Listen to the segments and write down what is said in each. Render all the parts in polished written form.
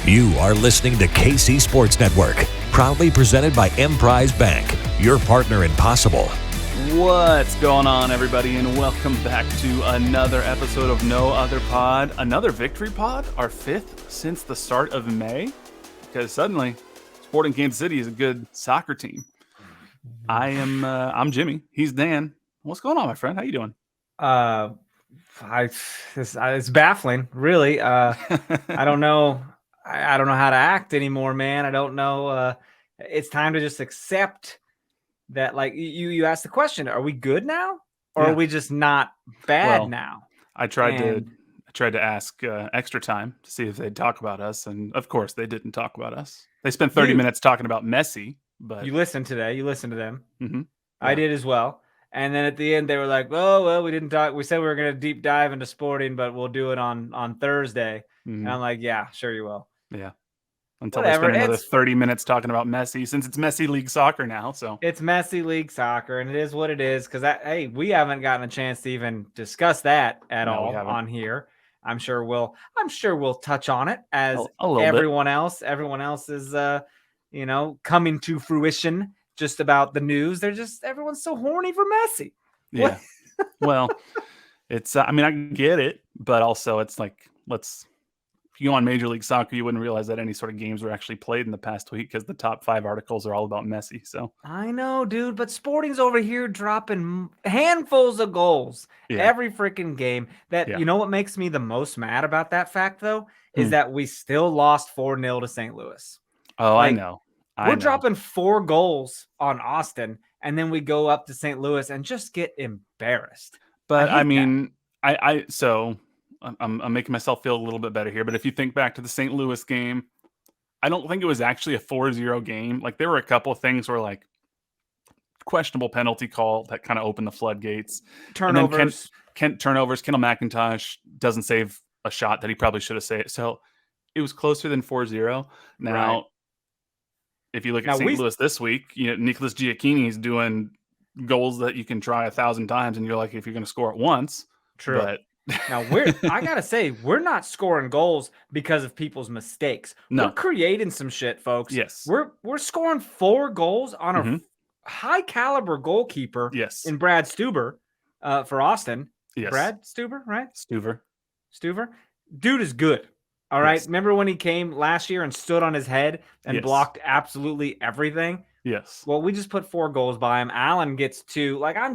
You are listening to KC Sports Network, proudly presented by Emprise Bank, your partner in possible. What's going on, everybody, and welcome back to another episode of No Other Pod, another victory pod, our fifth since the start of May, because suddenly Sporting Kansas City is a good soccer team. I'm Jimmy. He's Dan. What's going on, my friend? How you doing? It's baffling, really. I don't know. I don't know how to act anymore, man. I don't know. It's time to just accept that. Like you asked the question: are we good now, or are we just not bad now? I tried to ask extra time to see if they'd talk about us, and of course, they didn't talk about us. They spent 30 minutes talking about Messi. But you listened today. You listened to them. Mm-hmm. Yeah. I did as well. And then at the end, they were like, "Oh well, we didn't talk. We said we were going to deep dive into Sporting, but we'll do it on Thursday." Mm-hmm. And I'm like, "Yeah, sure you will." Yeah. Until they spend another 30 minutes talking about Messi, since it's Messi League Soccer now. So it's Messi League Soccer, and it is what it is. Because we haven't gotten a chance to even discuss that at all on here. I'm sure we'll touch on it as everyone else. Everyone else is coming to fruition just about the news. Everyone's so horny for Messi. Yeah. Well, it's I get it, but also it's like if you go on Major League Soccer, you wouldn't realize that any sort of games were actually played in the past week because the top 5 articles are all about Messi. So I know, dude, but Sporting's over here dropping handfuls of goals every freaking game. You know what makes me the most mad about that fact, though, is that we still lost 4-0 to St. Louis. Oh, I know. We're dropping 4 goals on Austin, and then we go up to St. Louis and just get embarrassed. But I'm making myself feel a little bit better here. But if you think back to the St. Louis game, I don't think it was actually a 4-0 game. Like, there were a couple of things where, like, questionable penalty call that kind of opened the floodgates. Turnovers. Turnovers. Kendall McIntosh doesn't save a shot that he probably should have saved. So it was closer than 4-0. Now, if you look at St. Louis this week, Nicholas Giacchini is doing goals that you can try 1,000 times, and you're like, if you're going to score it once. True. But now I gotta say, we're not scoring goals because of people's mistakes. No. We're creating some shit, folks. Yes. We're scoring 4 goals on a high caliber goalkeeper in Brad Stuber for Austin. Yes. Brad Stuber, right? Stuver. Dude is good. All right. Remember when he came last year and stood on his head and blocked absolutely everything? Yes. Well, we just put 4 goals by him. Allen gets 2. Like, I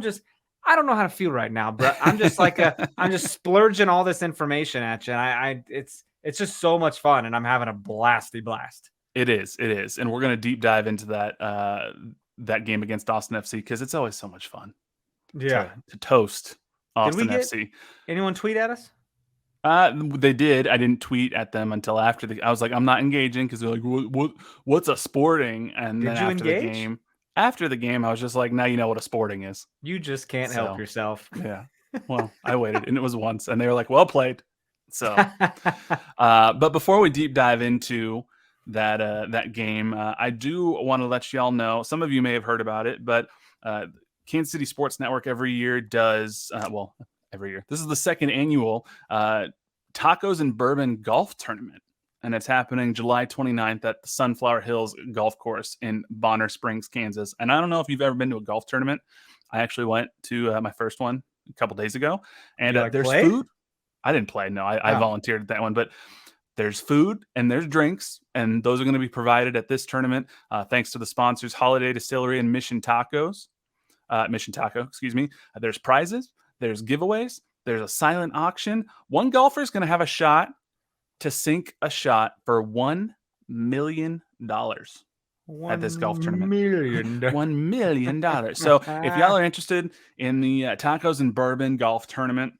don't know how to feel right now, but I'm just I'm just splurging all this information at you. And it's just so much fun, and I'm having a blasty blast. It is. And we're going to deep dive into that game against Austin FC, because it's always so much fun. Yeah. To toast Austin FC. Anyone tweet at us? They did. I didn't tweet at them until after I was like, I'm not engaging, because they're like, what's a Sporting? And then after the game, I was just like, now you know what a Sporting is. You just can't help yourself. Yeah. Well, I waited, and it was once, and they were like, well played. So, but before we deep dive into that game, I do want to let y'all know, some of you may have heard about it, but Kansas City Sports Network every year does, every year. This is the second annual Tacos and Bourbon Golf Tournament, and it's happening July 29th at the Sunflower Hills Golf Course in Bonner Springs, Kansas. And I don't know if you've ever been to a golf tournament. I actually went to my first one a couple days ago, and there's food. I didn't play. No, I volunteered at that one, but there's food and there's drinks, and those are going to be provided at this tournament thanks to the sponsors Holiday Distillery and Mission Taco. There's prizes. There's giveaways. There's a silent auction. One golfer is going to have a shot to sink a shot for $1 million at this golf tournament. $1 million. So if y'all are interested in the Tacos and Bourbon Golf Tournament,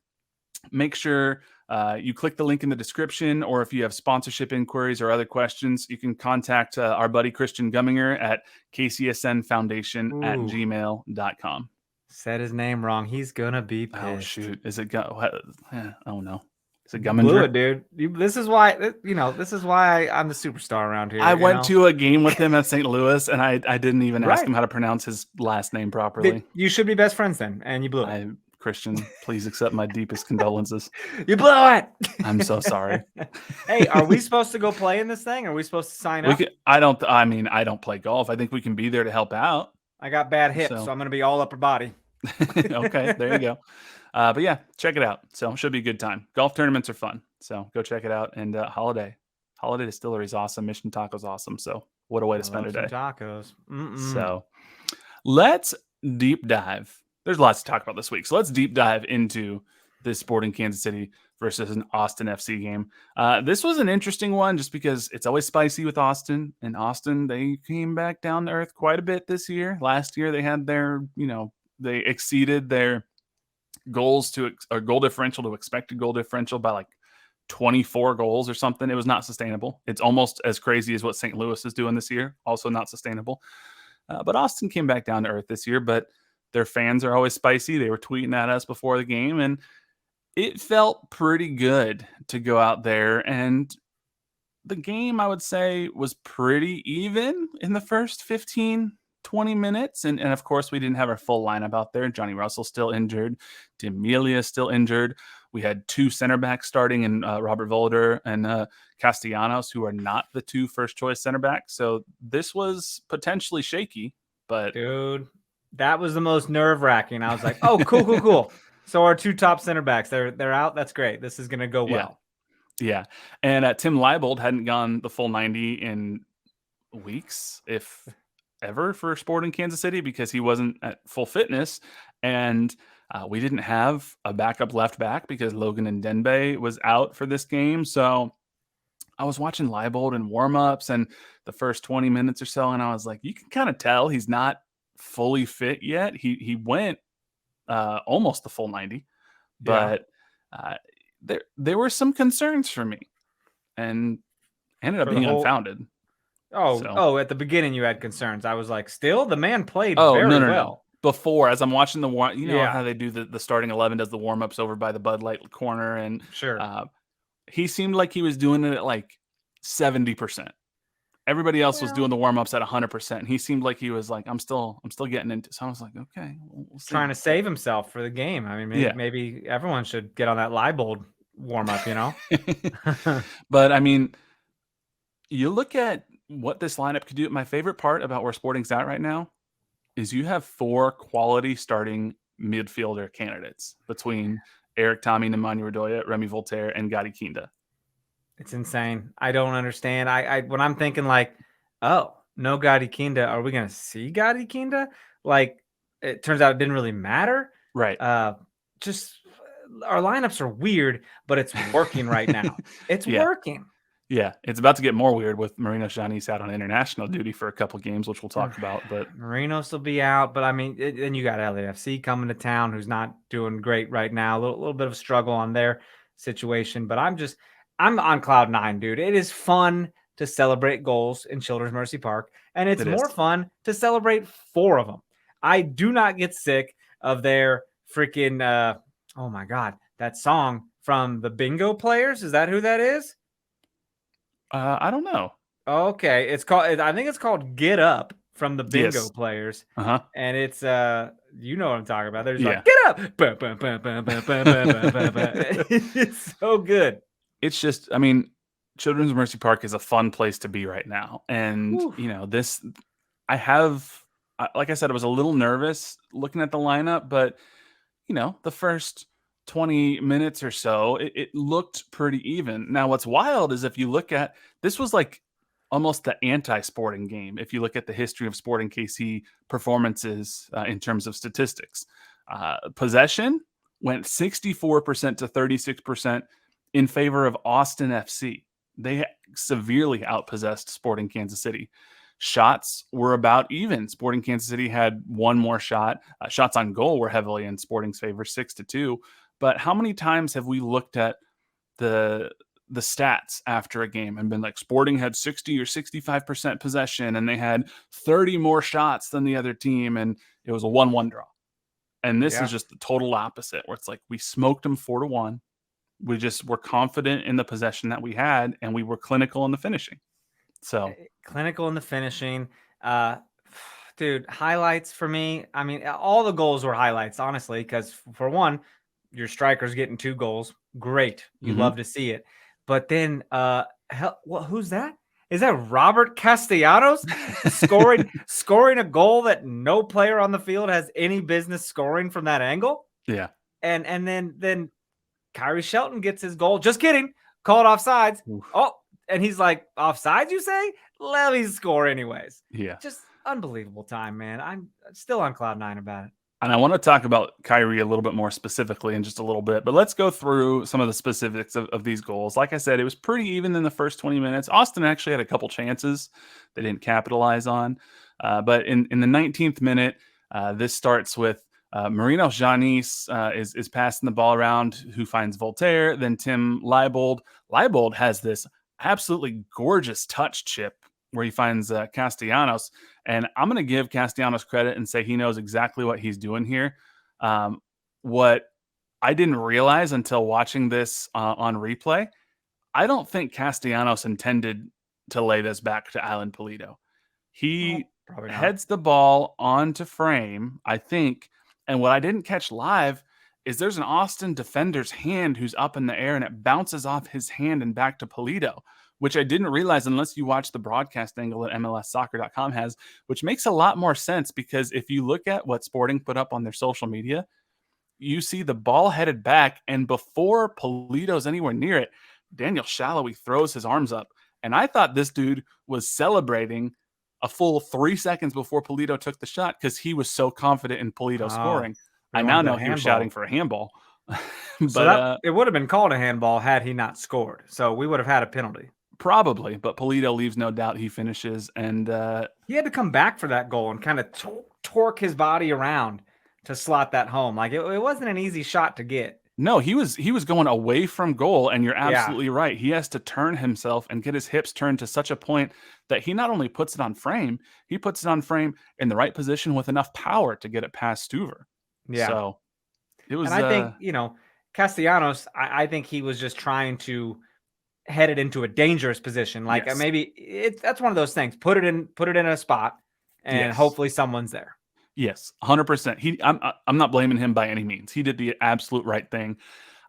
make sure you click the link in the description, or if you have sponsorship inquiries or other questions, you can contact our buddy Christian Gumminger at kcsnfoundation@gmail.com. Said his name wrong. He's gonna be pissed. Oh shoot! Is it oh no! Is it Gumminger? Blew it, dude. This is why I'm the superstar around here. I went to a game with him at St. Louis, and I didn't even ask him how to pronounce his last name properly. You should be best friends then, and you blew it. Christian. Please accept my deepest condolences. You blew it. I'm so sorry. Hey, are we supposed to go play in this thing? Are we supposed to sign up? I don't play golf. I think we can be there to help out. I got bad hips, so I'm going to be all upper body. Okay, there you go. But yeah, check it out. So it should be a good time. Golf tournaments are fun. So go check it out. And Holiday Distillery is awesome. Mission Taco's awesome. So what a way to spend a day. Tacos. So let's deep dive. There's lots to talk about this week. So let's deep dive into this Sporting Kansas City versus an Austin FC game. This was an interesting one just because it's always spicy with Austin. And Austin, they came back down to earth quite a bit this year. Last year, they had their, they exceeded their goal differential to expected goal differential by like 24 goals or something. It was not sustainable. It's almost as crazy as what St. Louis is doing this year. Also not sustainable. But Austin came back down to earth this year, but their fans are always spicy. They were tweeting at us before the game, and it felt pretty good to go out there. And the game, I would say, was pretty even in the first 15, 20 minutes. And of course, we didn't have our full lineup out there. Johnny Russell still injured. D'Amelia still injured. We had two center backs starting in Robert Volder and Castellanos, who are not the two first-choice center backs. So this was potentially shaky. But dude, that was the most nerve-wracking. I was like, oh, cool. So our two top center backs, they're out. That's great. This is going to go well. Yeah. And Tim Leibold hadn't gone the full 90 in weeks, if ever, for Sporting Kansas City because he wasn't at full fitness. And we didn't have a backup left back because Logan Ndenbe was out for this game. So I was watching Leibold in warm-ups and the first 20 minutes or so, and I was like, you can kind of tell he's not fully fit yet. He went almost the full 90, but there were some concerns for me and ended up being unfounded. At the beginning you had concerns. I was like, still? The man played very well. No. Before, as I'm watching how they do the starting 11 does the warm-ups over by the Bud Light corner, and he seemed like he was doing it at like 70%. Everybody else was doing the warm-ups at 100%. He seemed like he was like, I'm still getting into. So I was like, okay, we'll see. Trying to save himself for the game. I mean, maybe everyone should get on that Leibold warm-up, But I mean, you look at what this lineup could do. My favorite part about where Sporting's at right now is you have 4 quality starting midfielder candidates between Eric Tommy, Nemanja Radoja, Remy Voltaire, and Gadi Kinda. It's insane. I don't understand. I when I'm thinking like, oh, no Gadi Kinda, are we going to see Gadi Kinda? Like, it turns out it didn't really matter. Right. Just our lineups are weird, but it's working right now. It's working. Yeah, it's about to get more weird with Marino Giannis out on international duty for a couple games, which we'll talk about. But Marinos will be out. But I mean, then you got LAFC coming to town, who's not doing great right now. A little bit of a struggle on their situation. But I'm on cloud 9, dude. It is fun to celebrate goals in Children's Mercy Park, and it's more fun to celebrate 4 of them. I do not get sick of their freaking oh my god, that song from the Bingo Players. Is that who that is? I don't know. Okay, I think it's called "Get Up" from the Bingo Players, and it's you know what I'm talking about. They're just like, "Get up!" It's so good. It's just, I mean, Children's Mercy Park is a fun place to be right now, and this, like I said, I was a little nervous looking at the lineup, but the first 20 minutes or so, it looked pretty even. Now, what's wild is if you look at, this was like almost the anti-Sporting game. If you look at the history of Sporting KC performances in terms of statistics, possession went 64% to 36% in favor of Austin FC. They severely outpossessed Sporting Kansas City. Shots were about even. Sporting Kansas City had one more shot. Shots on goal were heavily in Sporting's favor, 6-2. But how many times have we looked at the stats after a game and been like, Sporting had 60 or 65% possession and they had 30 more shots than the other team, and it was a 1-1 draw. And this is just the total opposite, where it's like we smoked them 4-1. We just were confident in the possession that we had, and we were clinical in the finishing. So clinical in the finishing. Dude, highlights for me. I mean, all the goals were highlights, honestly, because for one, your striker's getting 2 goals. Great. You love to see it. But then, who's that? Is that Robert Castellanos scoring a goal that no player on the field has any business scoring from that angle? Yeah. And then Kyrie Shelton gets his goal. Just kidding. Called offsides. Oof. Oh, and he's like, offsides, you say? Let me score anyways. Yeah. Just unbelievable time, man. I'm still on cloud 9 about it. And I want to talk about Kyrie a little bit more specifically in just a little bit, but let's go through some of the specifics of these goals. Like I said, it was pretty even in the first 20 minutes. Austin actually had a couple chances they didn't capitalize on. But in the 19th minute, this starts with Marino Janis is passing the ball around, who finds Voltaire, then Tim Leibold. Leibold has this absolutely gorgeous touch chip where he finds Castellanos. And I'm going to give Castellanos credit and say he knows exactly what he's doing here. What I didn't realize until watching this on replay, I don't think Castellanos intended to lay this back to Alan Pulido. He heads the ball onto frame, I think. And what I didn't catch live is there's an Austin defender's hand who's up in the air and it bounces off his hand and back to Pulido, which I didn't realize unless you watch the broadcast angle that MLSsoccer.com has, which makes a lot more sense because if you look at what Sporting put up on their social media, you see the ball headed back, and before Pulido's anywhere near it, Daniel Shallowy throws his arms up. And I thought this dude was celebrating a full 3 seconds before Pulido took the shot because he was so confident in Pulido scoring. I now know he was shouting for a handball. But so it would have been called a handball had he not scored. So we would have had a penalty. Probably, but Pulido leaves no doubt. He finishes, and he had to come back for that goal and kind of torque his body around to slot that home. Like it wasn't an easy shot to get. No, he was going away from goal, and you're absolutely right. He has to turn himself and get his hips turned to such a point that he not only puts it on frame, he puts it on frame in the right position with enough power to get it past Stuver. Yeah. So it was. And I think, Castellanos, I think he was just trying to head it into a dangerous position. Like maybe that's one of those things. Put it in a spot, and hopefully someone's there. Yes, 100%. I'm not blaming him by any means. He did the absolute right thing.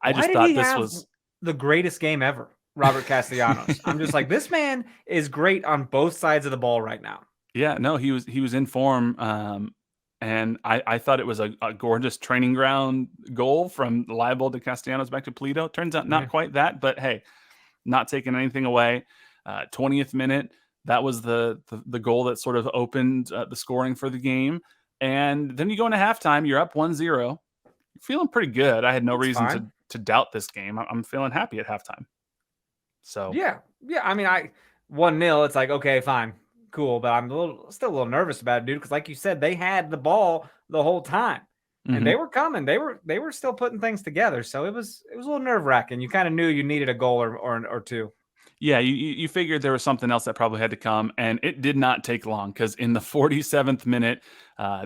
I just thought this was the greatest game ever, Robert Castellanos. I'm just like, this man is great on both sides of the ball right now. Yeah, no, he was in form. And I thought it was a gorgeous training ground goal from Leibold to Castellanos back to Pulido. Turns out not quite that, but hey, not taking anything away. 20th minute, that was the goal that sort of opened the scoring for the game. And then you go into halftime, you're up 1-0. You're feeling pretty good. I had no reason to doubt this game. I'm feeling happy at halftime. So yeah. I mean, 1-0. It's like, okay, fine, cool. But I'm still a little nervous about it, dude. Because like you said, they had the ball the whole time, and they were coming. They were still putting things together. So it was a little nerve wracking. You kind of knew you needed a goal or two. Yeah, you figured there was something else that probably had to come, and it did not take long because in the 47th minute,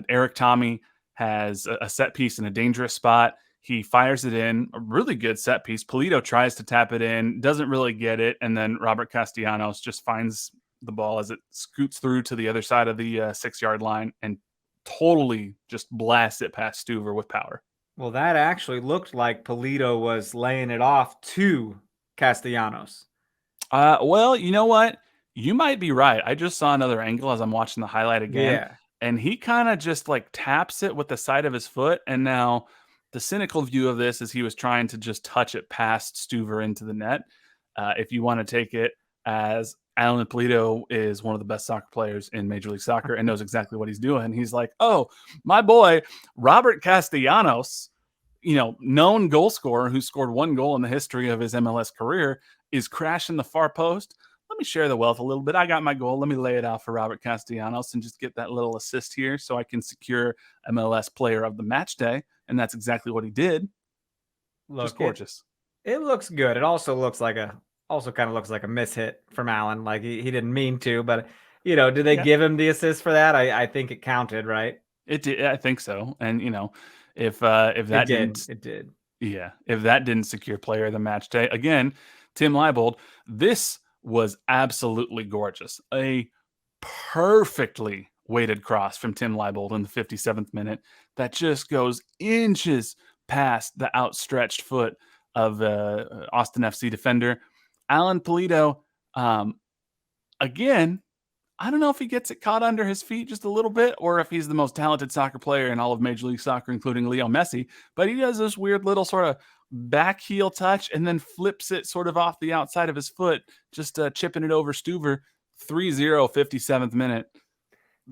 Eric Tommy has a set piece in a dangerous spot. He fires it in, a really good set piece. Pulido tries to tap it in, doesn't really get it, and then Robert Castellanos just finds the ball as it scoots through to the other side of the 6-yard line and totally just blasts it past Stuver with power. Well, that actually looked like Pulido was laying it off to Castellanos. Well, you know what? You might be right. I just saw another angle as I'm watching the highlight again, and he kind of just like taps it with the side of his foot. And now the cynical view of this is he was trying to just touch it past Stuver into the net. If you want to take it as Alan Pulido is one of the best soccer players in Major League Soccer and knows exactly what he's doing. He's like, oh, my boy, Robert Castellanos, known goal scorer who scored 1 goal in the history of his MLS career, is crashing the far post. Let me share the wealth a little bit. I got my goal. Let me lay it out for Robert Castellanos and just get that little assist here so I can secure MLS player of the match day. And that's exactly what he did. Just gorgeous. It looks good. It also kind of looks like a mishit from Allen. Like he didn't mean to, but did they give him the assist for that? I think it counted, right? It did. I think so. And if that did. Yeah. If that didn't secure player of the match day, again, Tim Leibold, this was absolutely gorgeous. A perfectly weighted cross from Tim Leibold in the 57th minute that just goes inches past the outstretched foot of the Austin FC defender. Alan Pulido, again, I don't know if he gets it caught under his feet just a little bit or if he's the most talented soccer player in all of Major League Soccer, including Leo Messi, but he does this weird little sort of back heel touch and then flips it sort of off the outside of his foot, just chipping it over Stuver. 3-0, 57th minute.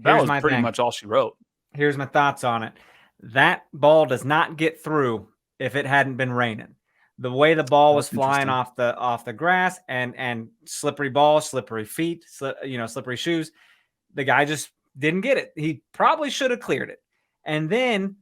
That was pretty much all she wrote. Here's my thoughts on it. That ball does not get through if it hadn't been raining. The way the ball was flying off the grass and slippery ball, slippery feet, slippery shoes, the guy just didn't get it. He probably should have cleared it. And then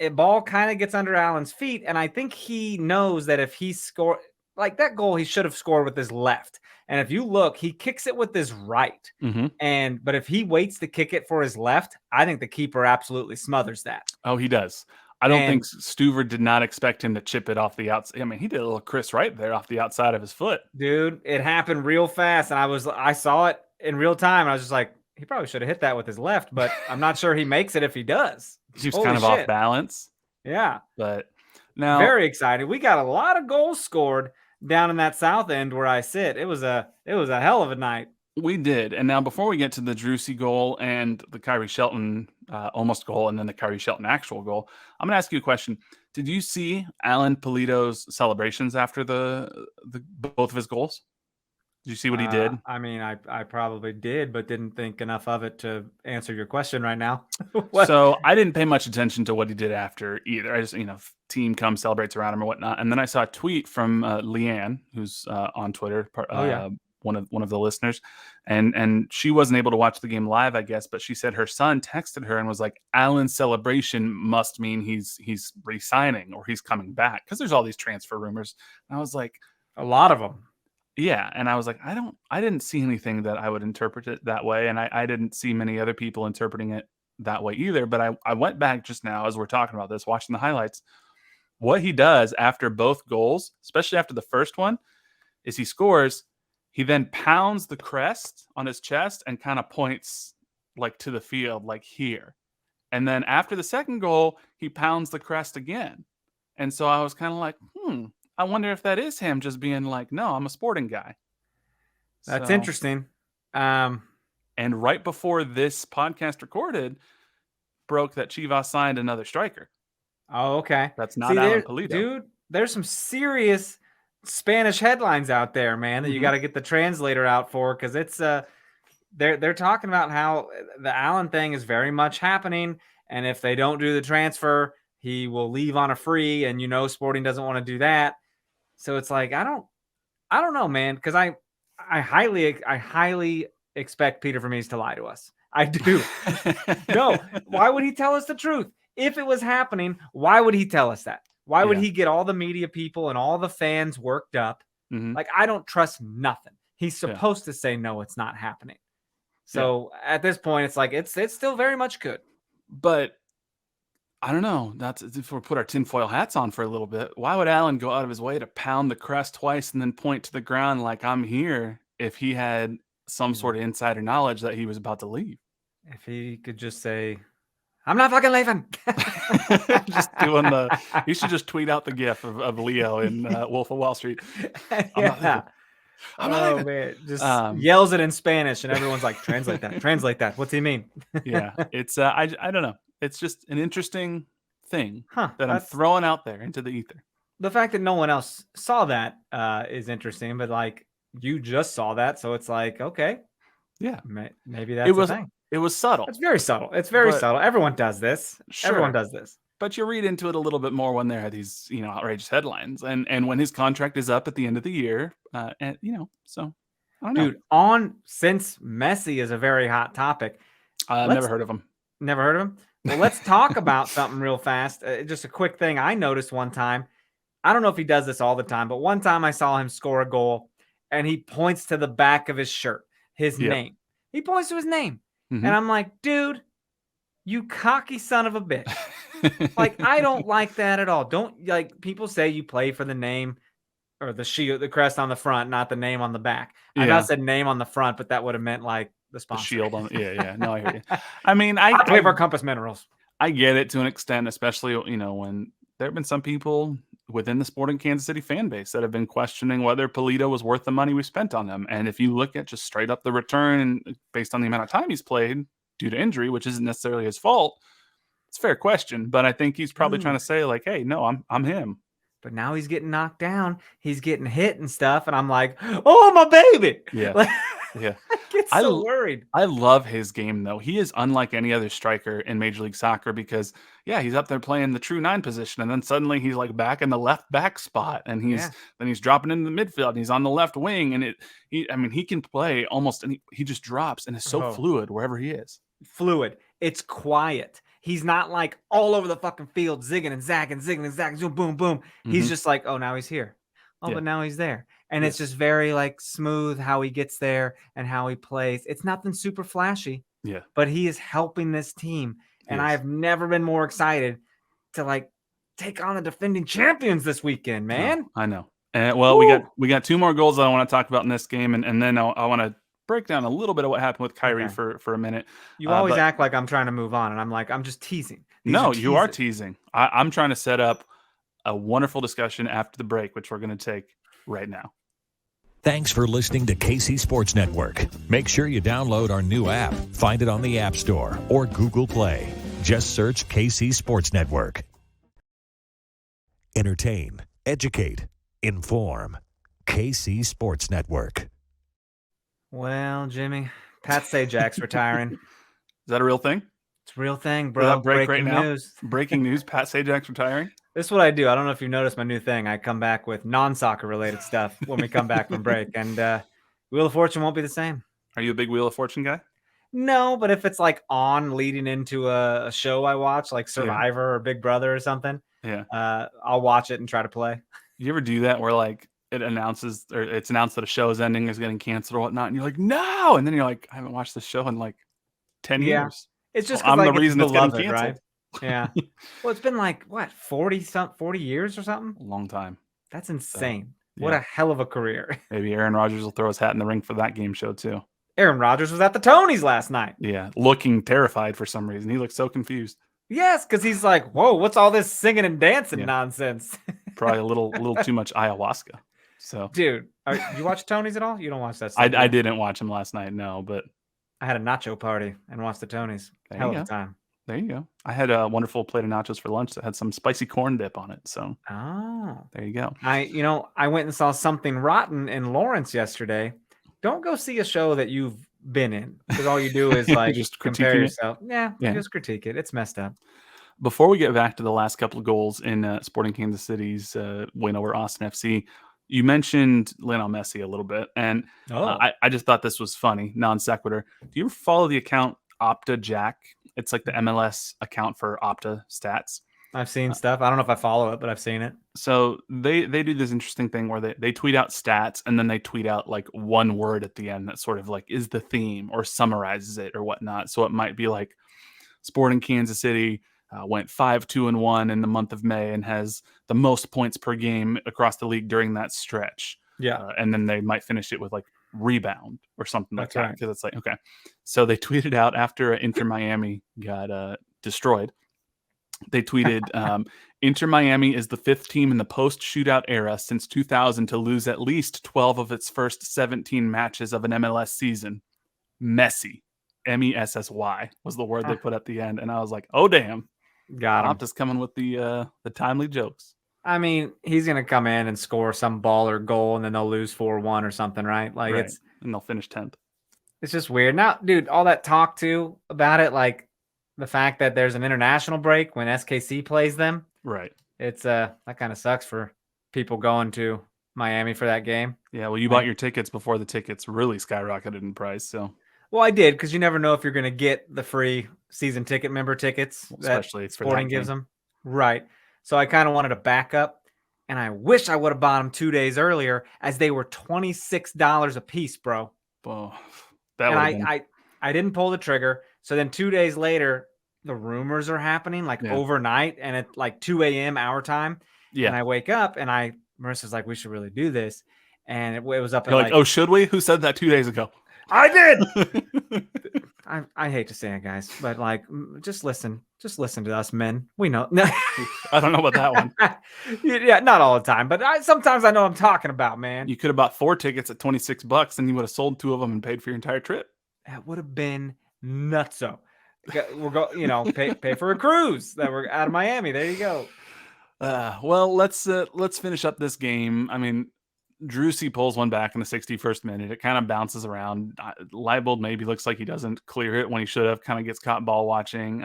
a ball kind of gets under Allen's feet, and I think he knows that if he scored like that goal, he should have scored with his left. And if you look, he kicks it with his right. But if he waits to kick it for his left, I think the keeper absolutely smothers that. Oh, he does. I don't think Stuver did not expect him to chip it off the outside. I mean, he did a little Chris right there off the outside of his foot. Dude, it happened real fast. And I saw it in real time. And I was just like, he probably should have hit that with his left, but I'm not sure he makes it if he does. He was kind of off balance. Yeah. But now, very excited. We got a lot of goals scored down in that south end where I sit. It was a hell of a night. We did. And now before we get to the Drusy goal and the Kyrie Shelton almost goal and then the Kyrie Shelton actual goal, I'm going to ask you a question. Did you see Alan Pulido's celebrations after the both of his goals? Did you see what he did? I mean, I probably did, but didn't think enough of it to answer your question right now. So I didn't pay much attention to what he did after either. I just, team comes, celebrates around him or whatnot. And then I saw a tweet from Leanne, who's on Twitter, one of the listeners. And she wasn't able to watch the game live, I guess, but she said her son texted her and was like, Alan's celebration must mean he's re-signing or he's coming back. Because there's all these transfer rumors. And I was like, a lot of them. Yeah. And I was like, I didn't see anything that I would interpret it that way. And I didn't see many other people interpreting it that way either. But I went back just now as we're talking about this, watching the highlights. What he does after both goals, especially after the first one, is he scores. He then pounds the crest on his chest and kind of points like to the field, like here. And then after the second goal, he pounds the crest again. And so I was kind of like, I wonder if that is him just being like, no, I'm a sporting guy. That's interesting. And right before this podcast recorded, broke that Chivas signed another striker. Oh, okay. That's not Alan Pulido. Dude, there's some serious Spanish headlines out there, man, that you got to get the translator out for, because it's they're talking about how the Alan thing is very much happening, and if they don't do the transfer, he will leave on a free, and Sporting doesn't want to do that. So it's like I don't know, man, because I highly expect Peter Vermees to lie to us. I do. No, why would he tell us the truth? If it was happening, why would he tell us that? Why would he get all the media people and all the fans worked up? Like, I don't trust nothing. He's supposed to say, no, it's not happening. So at this point, it's like, it's still very much good. But I don't know. That's if we put our tinfoil hats on for a little bit. Why would Alan go out of his way to pound the crest twice and then point to the ground like I'm here if he had some sort of insider knowledge that he was about to leave? If he could just say, I'm not fucking leaving. Just doing you should just tweet out the gif of Leo in Wolf of Wall Street. I'm not leaving. Man. Just yells it in Spanish and everyone's like, translate that. What's he mean? Yeah. It's, I don't know. It's just an interesting thing that I'm throwing out there into the ether. The fact that no one else saw that is interesting, but like you just saw that. So it's like, okay. Yeah. Maybe that's the thing. It was subtle. It's very subtle. Subtle. Everyone does this. Sure. Everyone does this. But you read into it a little bit more when there are these, outrageous headlines, and when his contract is up at the end of the year, and so I don't know. Dude, since Messi is a very hot topic. Never heard of him. Never heard of him. Well, let's talk about something real fast. Just a quick thing I noticed one time. I don't know if he does this all the time, but one time I saw him score a goal, and he points to the back of his shirt, his name. He points to his name. And I'm like, dude, you cocky son of a bitch. Like, I don't like that at all. Don't, like, people say you play for the name or the shield, the crest on the front, not the name on the back. I said name on the front, but that would have meant like the sponsor. The shield on. Yeah. No, I hear you. I mean, I pay for Compass Minerals. I get it to an extent, especially, when there have been some people within the Sporting Kansas City fan base that have been questioning whether Polito was worth the money we spent on him. And if you look at just straight up the return based on the amount of time he's played due to injury, which isn't necessarily his fault, it's a fair question. But I think he's probably trying to say, like, hey, no, I'm him. But now he's getting knocked down. He's getting hit and stuff. And I'm like, oh, my baby. Yeah. Yeah. I get so worried. I love his game, though. He is unlike any other striker in Major League Soccer because, he's up there playing the true 9 position. And then suddenly he's like back in the left back spot. And he's dropping into the midfield. And he's on the left wing. And he can play almost, and he just drops and is so fluid wherever he is. Fluid. It's quiet. He's not like all over the fucking field, zigging and zagging, boom, boom, boom. Mm-hmm. He's just like, oh, now he's here. Oh, but now he's there. And it's just very like smooth how he gets there and how he plays. It's nothing super flashy. Yeah. But he is helping this team. And I have never been more excited to like take on the defending champions this weekend, man. I know. And we got 2 more goals that I want to talk about in this game. And then I want to break down a little bit of what happened with Kyrie for a minute. You always act like I'm trying to move on. And I'm like, I'm just teasing. You are teasing. I'm trying to set up a wonderful discussion after the break, which we're going to take right now. Thanks for listening to KC Sports Network. Make sure you download our new app. Find it on the App Store or Google Play. Just search KC Sports Network. Entertain, educate, inform. KC Sports Network. Well, Jimmy, Pat Sajak's retiring. Is that a real thing? It's a real thing, bro. Breaking news. Breaking news. Pat Sajak's retiring. This is what I do. I don't know if you've noticed my new thing. I come back with non-soccer related stuff when we come back from break. And Wheel of Fortune won't be the same. Are you a big Wheel of Fortune guy? No, but if it's like on leading into a show I watch, like Survivor or Big Brother or something, I'll watch it and try to play. You ever do that where like it's announced that a show is ending, is getting canceled or whatnot, and you're like, no, and then you're like, I haven't watched this show in like 10 years. It's just I'm the reason it's getting canceled. Right? Yeah. Well, it's been like what 40 years or something. A long time. That's insane. So, what a hell of a career. Maybe Aaron Rodgers will throw his hat in the ring for that game show too. Aaron Rodgers was at the Tonys last night. Yeah, looking terrified for some reason. He looked so confused. Yes, because he's like, whoa, what's all this singing and dancing nonsense? Probably a little too much ayahuasca. So, dude, you watch Tonys at all? You don't watch that stuff. I didn't watch him last night, no, but I had a nacho party and watched the Tonys. Hell of a time. There you go. I had a wonderful plate of nachos for lunch that had some spicy corn dip on it. So, there you go. I went and saw Something Rotten in Lawrence yesterday. Don't go see a show that you've been in because all you do is like just compare yourself. Yeah, just critique it. It's messed up. Before we get back to the last couple of goals in Sporting Kansas City's win over Austin FC, you mentioned Lionel Messi a little bit, and I just thought this was funny, non sequitur. Do you ever follow the account Opta Jack? It's like the MLS account for Opta stats. I've seen stuff. I don't know if I follow it, but I've seen it. So they do this interesting thing where they tweet out stats and then they tweet out like one word at the end that sort of like is the theme or summarizes it or whatnot. So it might be like Sporting Kansas City went 5-2-1 in the month of May and has the most points per game across the league during that stretch. Yeah. And then they might finish it with like rebound or something like that. Because it's like, okay. So they tweeted out after Inter Miami got destroyed. They tweeted, Inter Miami is the 5th team in the post-shootout era since 2000 to lose at least 12 of its first 17 matches of an MLS season. Messi. Messy was the word they put at the end. And I was like, oh, damn. Got him. Opta's coming with the timely jokes. I mean, he's going to come in and score some baller goal and then they'll lose 4-1 or something, right? Like and they'll finish 10th. It's just weird. Now, dude, all that talk too about it, like the fact that there's an international break when SKC plays them. Right. It's that kind of sucks for people going to Miami for that game. Yeah, well, you bought your tickets before the tickets really skyrocketed in price, so. Well, I did, because you never know if you're going to get the free season ticket member tickets especially that Sporting gives them. Right. So I kind of wanted to back up, and I wish I would have bought them 2 days earlier, as they were $26 a piece, bro. Oh, I didn't pull the trigger. So then 2 days later, the rumors are happening overnight, and at like 2 a.m. our time. Yeah. And I wake up, and Marissa's like, we should really do this. And it was up You're like, oh, should we? Who said that 2 days ago? I did. I hate to say it, guys, but like, just listen to us men. We know. I don't know about that one. Yeah, not all the time, but sometimes I know what I'm talking about, man. You could have bought 4 tickets at $26 and you would have sold 2 of them and paid for your entire trip. That would have been nutso. We're pay for a cruise that we're out of Miami. There you go. Well, let's finish up this game. I mean, Drusy pulls one back in the 61st minute. It kind of bounces around. Leibold maybe looks like he doesn't clear it when he should have. Kind of gets caught ball watching.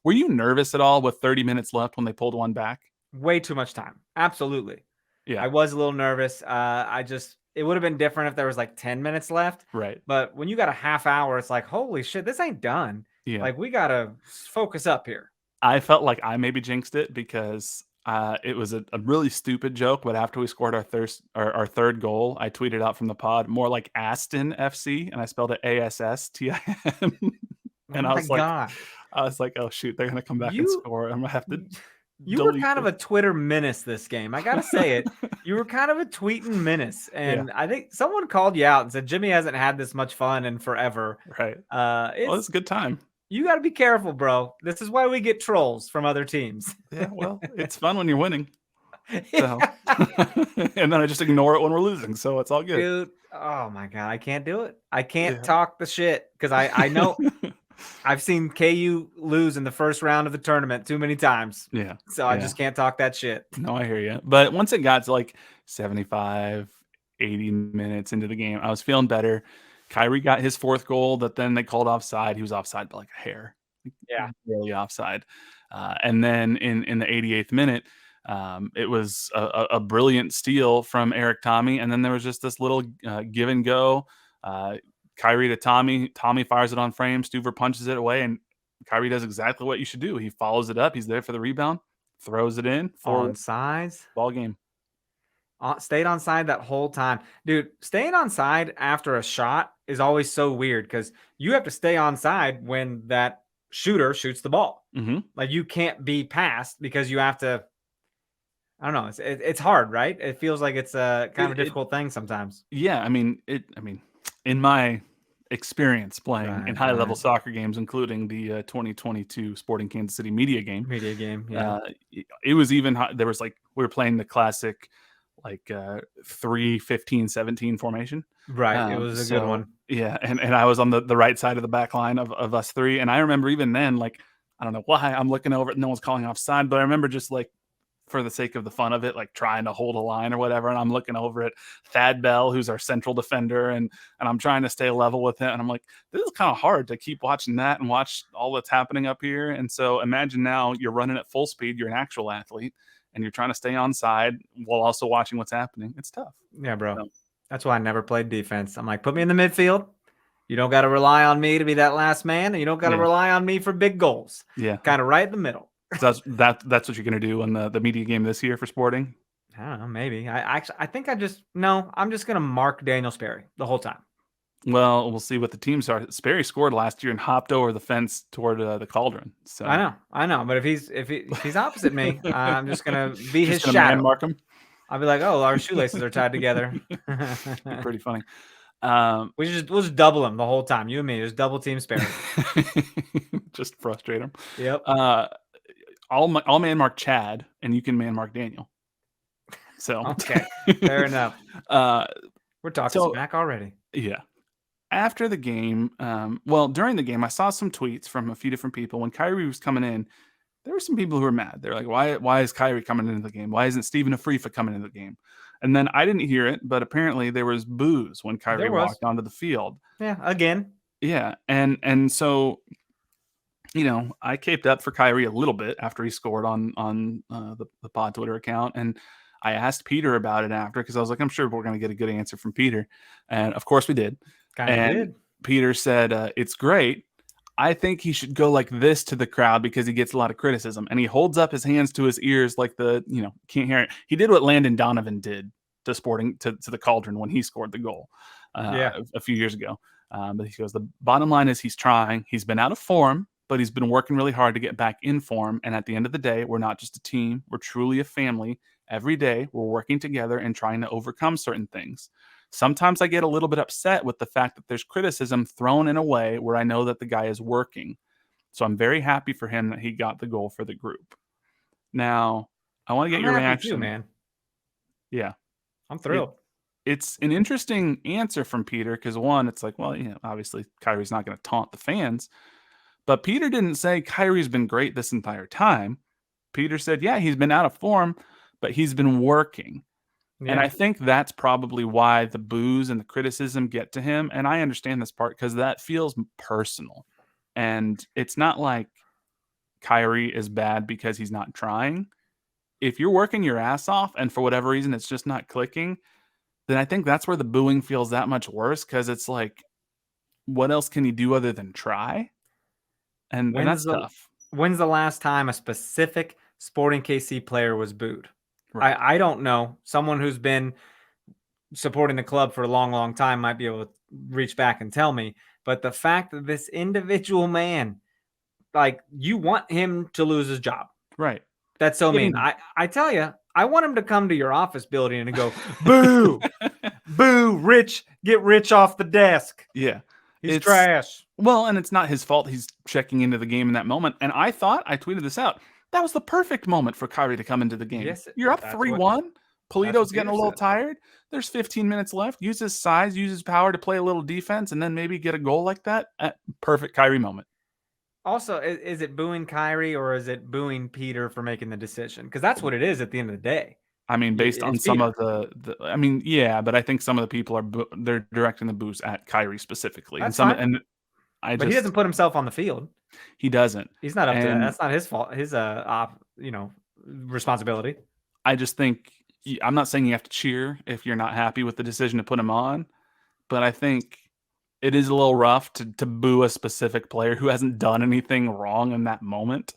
Were you nervous at all with 30 minutes left when they pulled one back? Way too much time. Absolutely. Yeah, I was a little nervous. It would have been different if there was like 10 minutes left. Right. But when you got a half hour, it's like, holy shit, this ain't done. Yeah. Like, we got to focus up here. I felt like I maybe jinxed it because it was a really stupid joke. But after we scored our third goal, I tweeted out from the pod, more like Aston FC. And I spelled it ASSTIN. And I was like, oh, shoot, they're going to come back and score. I'm going to have to. You were kind of a Twitter menace this game. I got to say it. You were kind of a tweeting menace. And I think someone called you out and said, Jimmy hasn't had this much fun in forever. Right. It's a good time. You got to be careful, bro. This is why we get trolls from other teams. Yeah, well, it's fun when you're winning. So. And then I just ignore it when we're losing. So it's all good. Dude, oh my God. I can't do it. I can't talk the shit because I know I've seen KU lose in the first round of the tournament too many times. Yeah. So I just can't talk that shit. No, I hear you. But once it got to like 75, 80 minutes into the game, I was feeling better. Kyrie got his 4th goal that then they called offside. He was offside by like a hair. Yeah. Really offside. And then in the 88th minute, it was a brilliant steal from Eric Tommy. And then there was just this little give and go. Kyrie to Tommy. Tommy fires it on frame. Stuver punches it away, and Kyrie does exactly what you should do. He follows it up. He's there for the rebound, throws it in. Onside. Ball game. Stayed onside that whole time. Dude, staying onside after a shot is always so weird because you have to stay onside when that shooter shoots the ball. Mm-hmm. Like, you can't be passed because you have to. I don't know. It's hard, right? It feels like it's a kind of a difficult thing sometimes. Yeah, I mean, in my experience playing in high-level soccer games, including the 2022 Sporting Kansas City media game, yeah, it was even there was like we were playing the classic like 3-15-17 formation. Right, it was a good one. Yeah, and I was on the right side of the back line of us three, and I remember even then, like, I don't know why I'm looking over it, no one's calling offside, but I remember just like, for the sake of the fun of it, like trying to hold a line or whatever. And I'm looking over at Thad Bell, who's our central defender. And I'm trying to stay level with him. And I'm like, this is kind of hard to keep watching that and watch all that's happening up here. And so imagine now you're running at full speed. You're an actual athlete and you're trying to stay on side while also watching what's happening. It's tough. Yeah, bro. So, that's why I never played defense. I'm like, put me in the midfield. You don't got to rely on me to be that last man. And you don't got to rely on me for big goals. Yeah. Kind of right in the middle. So that's what you're going to do in the media game this year for Sporting? I don't know, maybe. I think I'm just going to mark Daniel Sperry the whole time. Well, we'll see what the teams are. Sperry scored last year and hopped over the fence toward the Cauldron. So I know. But if he's opposite me, I'm just going to be his shadow. Mark him. I'll be like, oh, our shoelaces are tied together. Pretty funny. We'll just double him the whole time. You and me, just double team Sperry. Just frustrate him. Yep. I'll man mark Chad, and you can man mark Daniel. So okay, fair enough. We're talking smack already. Yeah. After the game, during the game, I saw some tweets from a few different people. When Kyrie was coming in, there were some people who were mad. They're like, "Why is Kyrie coming into the game? Why isn't Stephen Afrifa coming into the game?" And then I didn't hear it, but apparently there was boos when Kyrie walked onto the field. Yeah, again. Yeah, and so. You know, I caped up for Kyrie a little bit after he scored on the pod Twitter account. And I asked Peter about it after because I was like, I'm sure we're going to get a good answer from Peter. And of course we did. Peter said, it's great. I think he should go like this to the crowd because he gets a lot of criticism. And he holds up his hands to his ears like can't hear it. He did what Landon Donovan did to Sporting to the Cauldron when he scored the goal a few years ago. But he goes, the bottom line is he's trying. He's been out of form, but he's been working really hard to get back in form. And at the end of the day, we're not just a team. We're truly a family. Every day, we're working together and trying to overcome certain things. sometimes I get a little bit upset with the fact that there's criticism thrown in a way where I know that the guy is working. So I'm very happy for him that he got the goal for the group. Now, I want to get your reaction. Too, man. Yeah. I'm thrilled. It's an interesting answer from Peter because, one, it's like, well, obviously Kyrie's not going to taunt the fans. But Peter didn't say Kyrie's been great this entire time. Peter said, yeah, he's been out of form, but he's been working. Yeah. And I think that's probably why the boos and the criticism get to him. And I understand this part because that feels personal. And it's not like Kyrie is bad because he's not trying. If you're working your ass off and for whatever reason it's just not clicking, then I think that's where the booing feels that much worse because it's like, what else can he do other than try? And that's tough. When's the last time a specific Sporting KC player was booed? Right. I don't know. Someone who's been supporting the club for a long, long time might be able to reach back and tell me. But the fact that this individual man, like, you want him to lose his job. Right. That's so mean. I tell you, I want him to come to your office building and go, boo, boo, Rich, get Rich off the desk. Yeah. It's trash. Well, and it's not his fault. He's checking into the game in that moment. And I tweeted this out. That was the perfect moment for Kyrie to come into the game. Yes, you're up 3-1. Polito's getting a little tired. There's 15 minutes left. Use his size, use his power to play a little defense, and then maybe get a goal like that. Perfect Kyrie moment. Also, is it booing Kyrie or is it booing Peter for making the decision? Because that's what it is at the end of the day. I mean, based on some of the I mean, yeah, but I think some of the people they're directing the boos at Kyrie specifically. That's and fine. But he doesn't put himself on the field. He doesn't. He's not up to that. That's not his fault. His responsibility. I just think I'm not saying you have to cheer if you're not happy with the decision to put him on, but I think it is a little rough to boo a specific player who hasn't done anything wrong in that moment.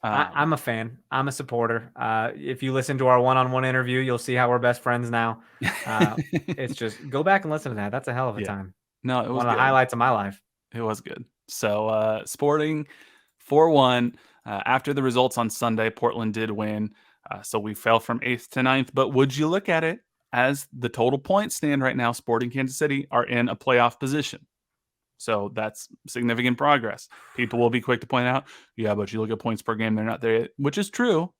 I'm a fan. I'm a supporter. If you listen to our one-on-one interview, you'll see how we're best friends now. It's just go back and listen to that. That's a hell of a time. No, it was one of the highlights of my life. It was good. So Sporting 4-1. After the results on Sunday, Portland did win. So we fell from 8th to 9th. But would you look at it as the total points stand right now, Sporting Kansas City are in a playoff position. So that's significant progress. People will be quick to point out, yeah, but you look at points per game, they're not there yet, which is true.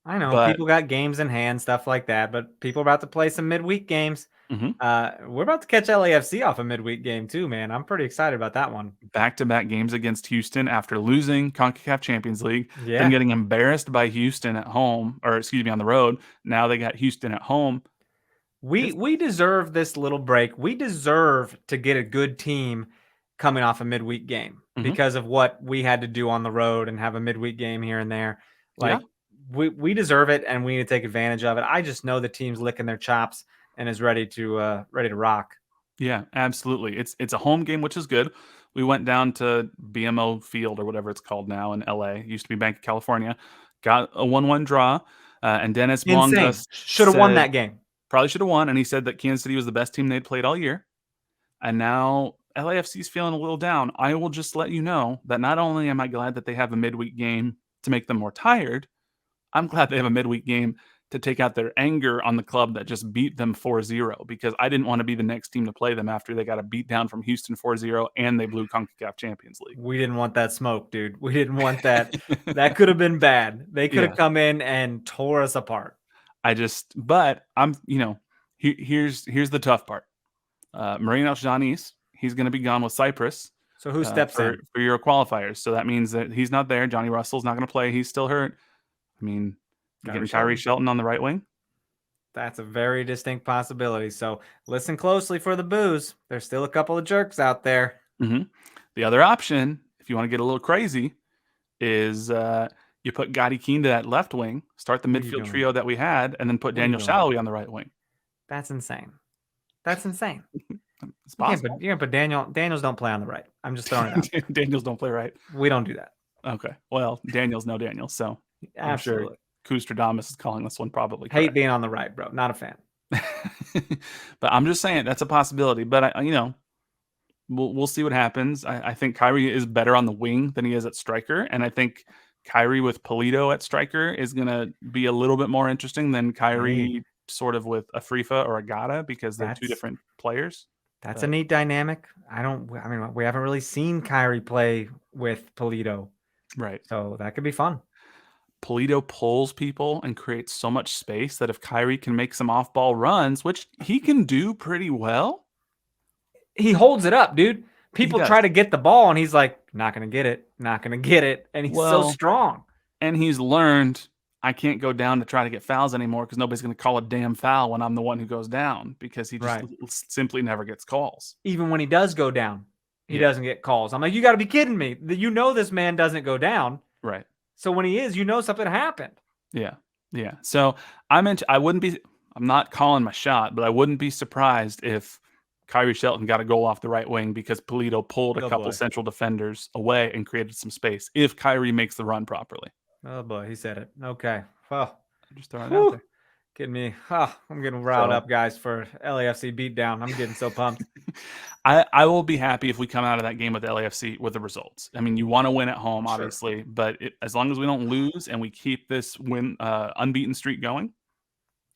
I know people got games in hand, stuff like that, but people are about to play some midweek games. Mm-hmm. We're about to catch LAFC off a midweek game too, man. I'm pretty excited about that one. Back-to-back games against Houston after losing CONCACAF Champions League, then getting embarrassed by Houston at home, or excuse me, on the road. Now they got Houston at home. We deserve this little break. We deserve to get a good team coming off a midweek game because of what we had to do on the road and have a midweek game here and there. We deserve it, and we need to take advantage of it. I just know the team's licking their chops and is ready to rock. Yeah, absolutely. It's a home game, which is good. We went down to BMO Field or whatever it's called now in LA. It used to be Bank of California. Got a 1-1 draw, and Dennis Blanca should have won that game. Probably should have won, and he said that Kansas City was the best team they'd played all year. And now LAFC's feeling a little down. I will just let you know that not only am I glad that they have a midweek game to make them more tired, I'm glad they have a midweek game to take out their anger on the club that just beat them 4-0, because I didn't want to be the next team to play them after they got a beat down from Houston 4-0 and they blew CONCACAF Champions League. We didn't want that smoke, dude. We didn't want that. That could have been bad. They could have come in and tore us apart. But I'm, here's the tough part. Marine Al-Janis, he's going to be gone with Cyprus. So who steps in? For your qualifiers. So that means that he's not there. Johnny Russell's not going to play. He's still hurt. I mean, getting Kyrie Shelton on the right wing. That's a very distinct possibility. So listen closely for the boos. There's still a couple of jerks out there. Mm-hmm. The other option, if you want to get a little crazy, is you put Gotti Keane to that left wing, start the midfield trio that we had, and then put Daniel Shallowy on the right wing. That's insane. That's insane. It's possible. You're gonna put Daniels don't play on the right. I'm just throwing it out. Daniels don't play right. We don't do that. Okay. Well, Daniels no Daniels. So absolutely. I'm sure Kustradamus is calling this one probably correct. Hate being on the right, bro. Not a fan. But I'm just saying that's a possibility. But we'll see what happens. I think Kyrie is better on the wing than he is at striker, and I think Kyrie with Polito at striker is gonna be a little bit more interesting than Kyrie sort of with Afrifa or Agata because they're two different players. That's a neat dynamic. We haven't really seen Kyrie play with Polito. Right. So that could be fun. Polito pulls people and creates so much space that if Kyrie can make some off-ball runs, which he can do pretty well. He holds it up, dude. People try to get the ball, and he's like, not going to get it, not going to get it. And he's so strong. And he's learned, I can't go down to try to get fouls anymore because nobody's going to call a damn foul when I'm the one who goes down because he just simply never gets calls. Even when he does go down, he doesn't get calls. I'm like, you got to be kidding me. You know this man doesn't go down. Right. So when he is, you know something happened. Yeah. Yeah. So I'm not calling my shot, but I wouldn't be surprised if Kyrie Shelton got a goal off the right wing because Polito pulled a couple central defenders away and created some space if Kyrie makes the run properly. Oh boy, he said it. Okay. Well, just throwing it out there. Getting me, I'm getting riled up, guys, for LAFC beatdown. I'm getting so pumped. I will be happy if we come out of that game with LAFC with the results. I mean, you want to win at home, obviously, but as long as we don't lose and we keep this unbeaten streak going,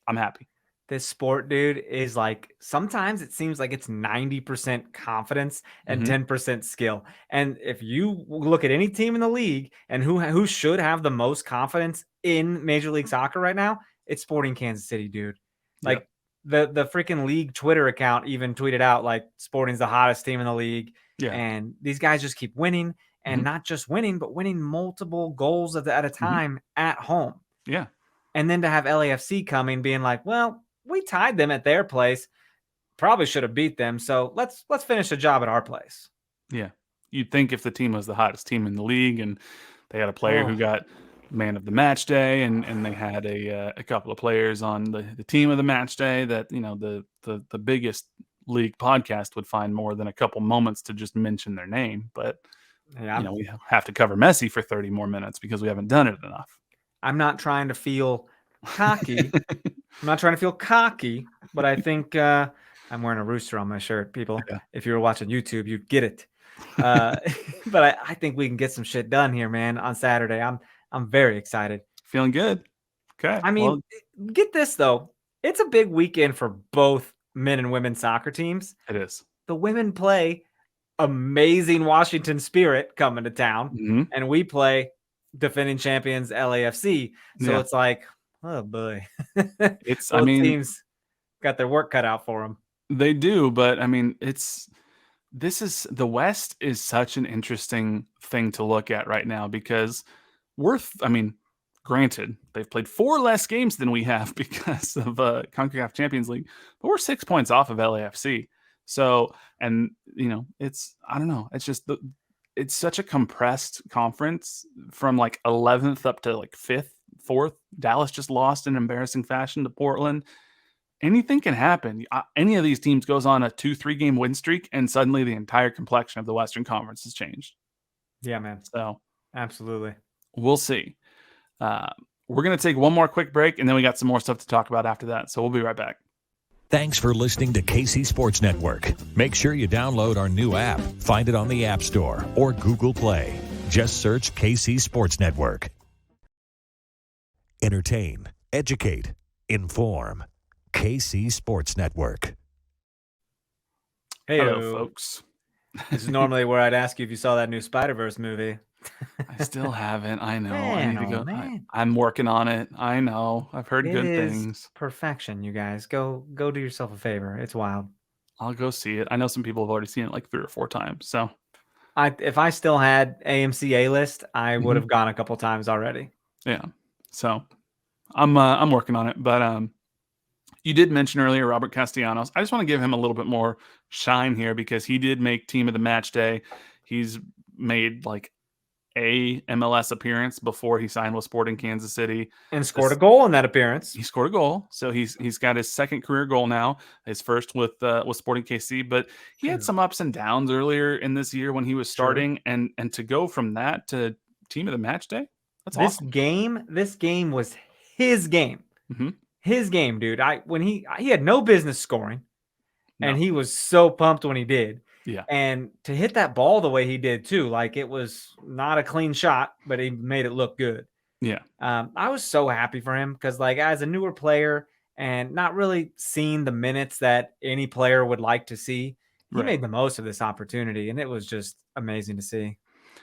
I'm happy. This sport, dude, is like, sometimes it seems like it's 90% confidence and 10% skill. And if you look at any team in the league and who should have the most confidence in Major League Soccer right now, it's Sporting Kansas City, dude. Like the freaking league Twitter account even tweeted out like Sporting's the hottest team in the league. Yeah. And these guys just keep winning, and not just winning, but winning multiple goals at a time at home. Yeah. And then to have LAFC coming being like, well, we tied them at their place. Probably should have beat them. So let's finish the job at our place. Yeah. You'd think if the team was the hottest team in the league and they had a player who got man of the match day and they had a couple of players on the team of the match day that, you know, the biggest league podcast would find more than a couple moments to just mention their name. But, you know, we have to cover Messi for 30 more minutes because we haven't done it enough. I'm not trying to feel cocky. But I think I'm wearing a rooster on my shirt, people. Yeah. If you were watching YouTube, you'd get it. But I think we can get some shit done here, man, on Saturday. I'm very excited. Feeling good. Okay. I mean, get this, though. It's a big weekend for both men and women soccer teams. It is. The women play amazing Washington Spirit coming to town, and we play defending champions LAFC. So it's like, oh boy. It's both teams got their work cut out for them. They do, but I mean, the West is such an interesting thing to look at right now because granted, they've played 4 less games than we have because of CONCACAF Champions League, but we're 6 points off of LAFC. So, and you know, I don't know. It's just it's such a compressed conference from like 11th up to like 5th, 4th. Dallas just lost in embarrassing fashion to Portland. Anything can happen. Any of these teams goes on a 2-3 game win streak and suddenly the entire complexion of the Western Conference has changed. Yeah, man. So absolutely. We'll see. We're going to take one more quick break and then we got some more stuff to talk about after that. So we'll be right back. Thanks for listening to KC Sports Network. Make sure you download our new app. Find it on the App Store or Google Play. Just search KC Sports Network. Entertain, educate, inform. KC Sports Network. Hey, hello, folks. This is normally where I'd ask you if you saw that new Spider-Verse movie. I still haven't. I know. Man, I need to go. I'm working on it. I know. I've heard good things. Perfection, you guys. Go do yourself a favor. It's wild. I'll go see it. I know some people have already seen it like 3 or 4 times. So, if I still had AMC A-list, I would have gone a couple times already. Yeah. So, I'm working on it. But you did mention earlier Robert Castellanos. I just want to give him a little bit more shine here because he did make team of the match day. He's made like a MLS appearance before he signed with Sporting Kansas City and scored a goal in that appearance. He scored a goal, so he's got his second career goal now. His first with Sporting KC, but he had some ups and downs earlier in this year when he was starting, and to go from that to team of the match day, that's awesome. This game was his game, his game, dude. He had no business scoring, and he was so pumped when he did. Yeah. And to hit that ball the way he did too, like it was not a clean shot, but he made it look good. Yeah. I was so happy for him because like as a newer player and not really seeing the minutes that any player would like to see. He made the most of this opportunity, and it was just amazing to see.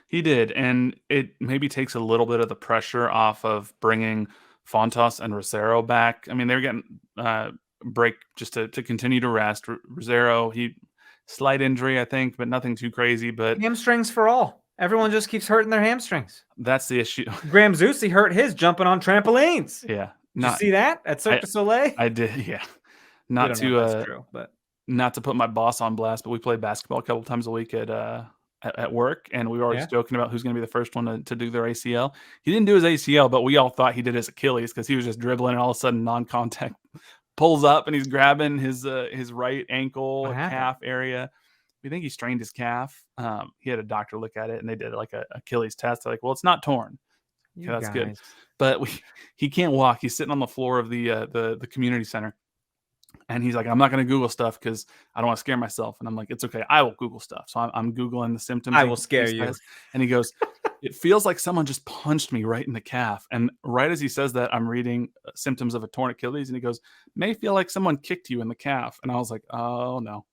He did, and it maybe takes a little bit of the pressure off of bringing Fontas and Rosero back. I mean, they're getting break just to continue to rest. Rosero, slight injury, I think, but nothing too crazy. But hamstrings for all. Everyone just keeps hurting their hamstrings. That's the issue. Graham Zusi hurt his jumping on trampolines. Yeah. Did you see that at Cirque du Soleil? I did, yeah. Not to put my boss on blast, but we play basketball a couple times a week at work, and we were always joking about who's going to be the first one to do their ACL. He didn't do his ACL, but we all thought he did his Achilles because he was just dribbling, and all of a sudden, non-contact pulls up, and he's grabbing his right ankle, calf area. We think he strained his calf. He had a doctor look at it, and they did like a Achilles test. They're like, well, it's not torn. Okay, that's good. But he can't walk. He's sitting on the floor of the community center. And he's like, I'm not going to Google stuff because I don't want to scare myself. And I'm like, it's okay. I will Google stuff. So I'm Googling the symptoms. I will scare you. And he goes, it feels like someone just punched me right in the calf. And right as he says that, I'm reading symptoms of a torn Achilles. And he goes, may feel like someone kicked you in the calf. And I was like, oh, no,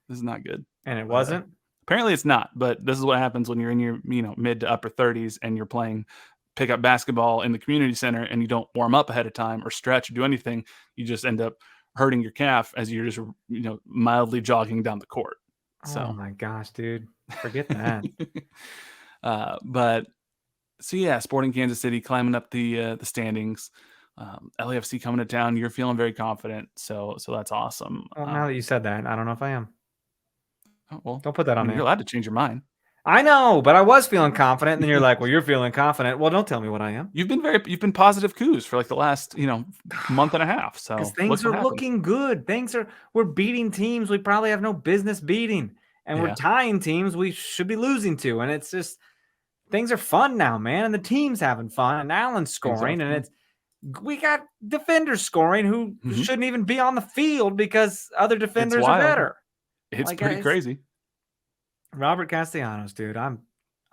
this is not good. And it wasn't? Apparently it's not. But this is what happens when you're in your mid to upper 30s and you're playing pickup basketball in the community center and you don't warm up ahead of time or stretch or do anything. You just end up hurting your calf as you're just mildly jogging down the court. So, oh my gosh, dude, forget that. But so yeah, Sporting Kansas City climbing up the standings. LAFC coming to town. You're feeling very confident, so that's awesome. Well, now that you said that, I don't know if I am. Oh, well, don't put that on me. You're allowed to change your mind. I know, but I was feeling confident, and then you're like, "Well, you're feeling confident." Well, don't tell me what I am. You've been positive Koos for like the last month and a half. So things are looking good. We're beating teams we probably have no business beating, and we're tying teams we should be losing to, and it's just things are fun now, man. And the team's having fun, and Allen's scoring, and we got defenders scoring who shouldn't even be on the field because other defenders are better. It's pretty crazy. Robert Castellanos, dude, I'm